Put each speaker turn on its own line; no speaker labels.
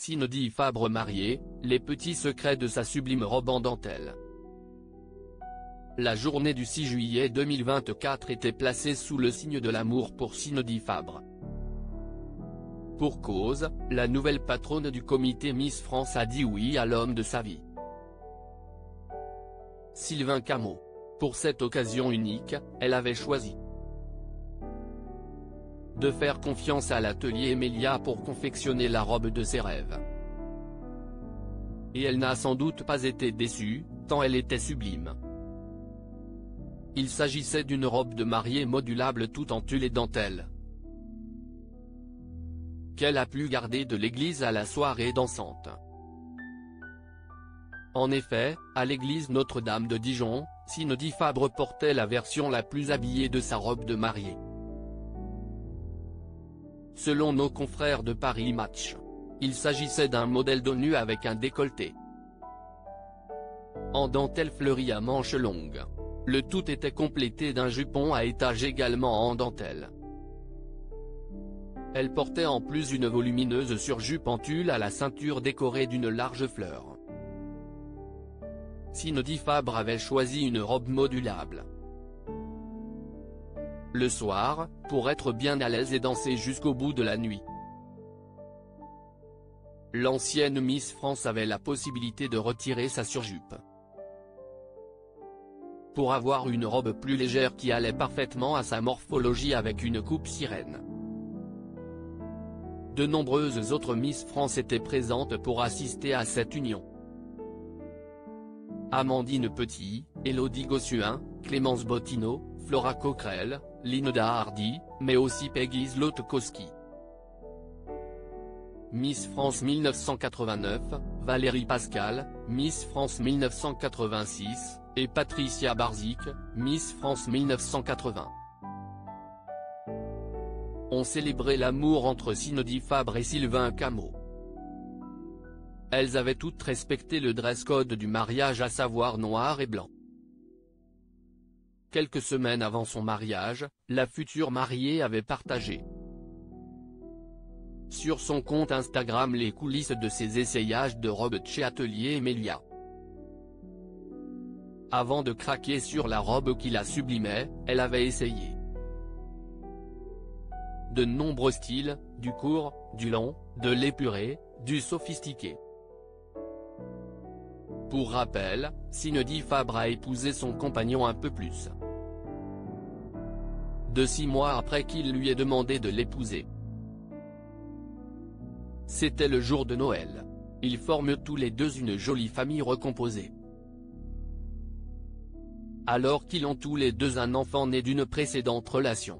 Cindy Fabre mariée, les petits secrets de sa sublime robe en dentelle. La journée du 6 juillet 2024 était placée sous le signe de l'amour pour Cindy Fabre. Pour cause, la nouvelle patronne du comité Miss France a dit oui à l'homme de sa vie. Sylvain Camot. Pour cette occasion unique, elle avait choisi de faire confiance à l'atelier Emilia pour confectionner la robe de ses rêves. Et elle n'a sans doute pas été déçue, tant elle était sublime. Il s'agissait d'une robe de mariée modulable tout en tulle et dentelle, qu'elle a pu garder de l'église à la soirée dansante. En effet, à l'église Notre-Dame de Dijon, Cindy Fabre portait la version la plus habillée de sa robe de mariée. Selon nos confrères de Paris Match, il s'agissait d'un modèle dos nu avec un décolleté en dentelle fleurie à manches longues. Le tout était complété d'un jupon à étages également en dentelle. Elle portait en plus une volumineuse surjupe en tulle à la ceinture décorée d'une large fleur. Cindy Fabre avait choisi une robe modulable. Le soir, pour être bien à l'aise et danser jusqu'au bout de la nuit. L'ancienne Miss France avait la possibilité de retirer sa surjupe pour avoir une robe plus légère qui allait parfaitement à sa morphologie avec une coupe sirène. De nombreuses autres Miss France étaient présentes pour assister à cette union. Amandine Petit, Élodie Gossuin, Clémence Bottineau, Flora Coquerel, Linda Hardy, mais aussi Peggy Zlotowski. Miss France 1989, Valérie Pascal, Miss France 1986, et Patricia Barzik, Miss France 1980. On célébrait l'amour entre Cindy Fabre et Sylvain Camot. Elles avaient toutes respecté le dress code du mariage, à savoir noir et blanc. Quelques semaines avant son mariage, la future mariée avait partagé sur son compte Instagram les coulisses de ses essayages de robes de chez Atelier Emilia. Avant de craquer sur la robe qui la sublimait, elle avait essayé de nombreux styles, du court, du long, de l'épuré, du sophistiqué. Pour rappel, Cindy Fabre a épousé son compagnon un peu plus de 6 mois après qu'il lui ait demandé de l'épouser. C'était le jour de Noël. Ils forment tous les deux une jolie famille recomposée. Alors qu'ils ont tous les deux un enfant né d'une précédente relation.